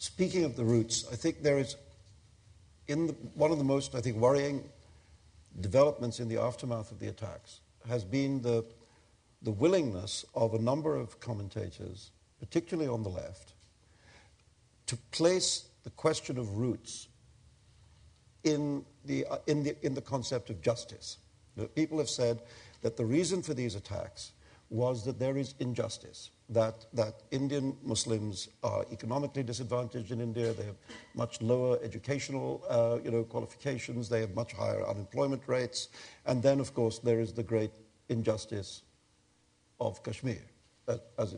speaking of the roots, I think there is, one of the most, I think, worrying developments in the aftermath of the attacks has been the willingness of a number of commentators, particularly on the left, to place the question of roots in the concept of justice. People have said that the reason for these attacks was that there is injustice, that Indian Muslims are economically disadvantaged in India, they have much lower educational qualifications, they have much higher unemployment rates, and then, of course, there is the great injustice of Kashmir, as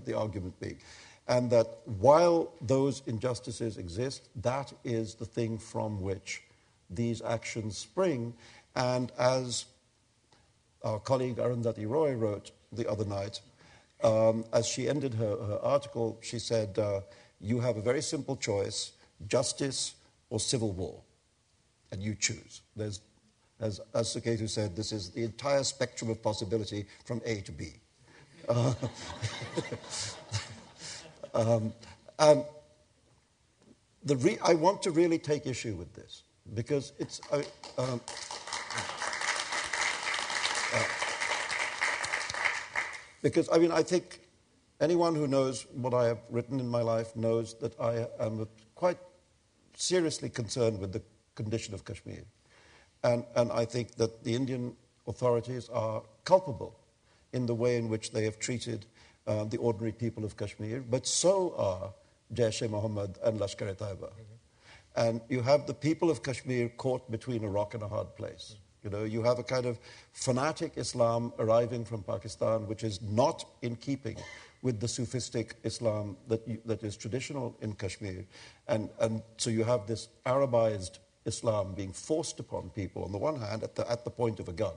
the argument being. And that while those injustices exist, that is the thing from which these actions spring. And as our colleague Arundhati Roy wrote the other night, as she ended her article, she said, you have a very simple choice, justice or civil war, and you choose. There's, as Suketu said, this is the entire spectrum of possibility from A to B. And I want to really take issue with this, because it's... because, I mean, I think anyone who knows what I have written in my life knows that I am quite seriously concerned with the condition of Kashmir. And I think that the Indian authorities are culpable in the way in which they have treated the ordinary people of Kashmir, but so are Jaish-e-Mohammed and Lashkar-e-Taiba. And you have the people of Kashmir caught between a rock and a hard place. You know, you have a kind of fanatic Islam arriving from Pakistan, which is not in keeping with the Sufistic Islam that is traditional in Kashmir. And so you have this Arabized Islam being forced upon people, on the one hand, at the point of a gun.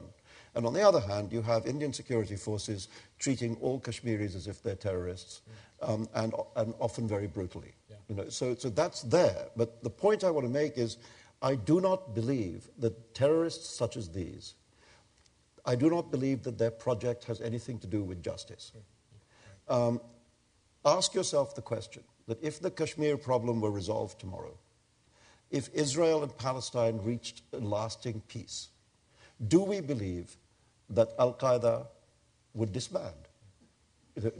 And on the other hand, you have Indian security forces treating all Kashmiris as if they're terrorists, and often very brutally. Yeah. You know, so that's there. But the point I want to make is, I do not believe that terrorists such as these, I do not believe that their project has anything to do with justice. Ask yourself the question that if the Kashmir problem were resolved tomorrow, if Israel and Palestine reached a lasting peace, do we believe that Al-Qaeda would disband?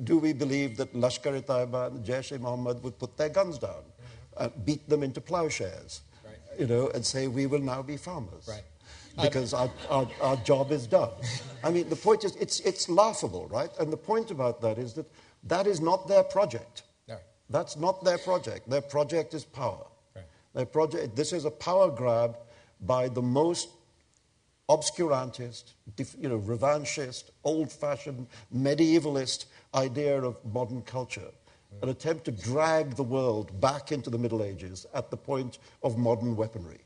Do we believe that Lashkar-e-Taiba and Jaish-e-Mohammed would put their guns down, beat them into plowshares, you know, and say, we will now be farmers, because our job is done? I mean, the point is, it's laughable, right? And the point about that is that that is not their project. No. That's not their project. Their project is power. Right. Their project, this is a power grab by the most obscurantist, revanchist, old-fashioned, medievalist idea of modern culture, an attempt to drag the world back into the Middle Ages at the point of modern weaponry.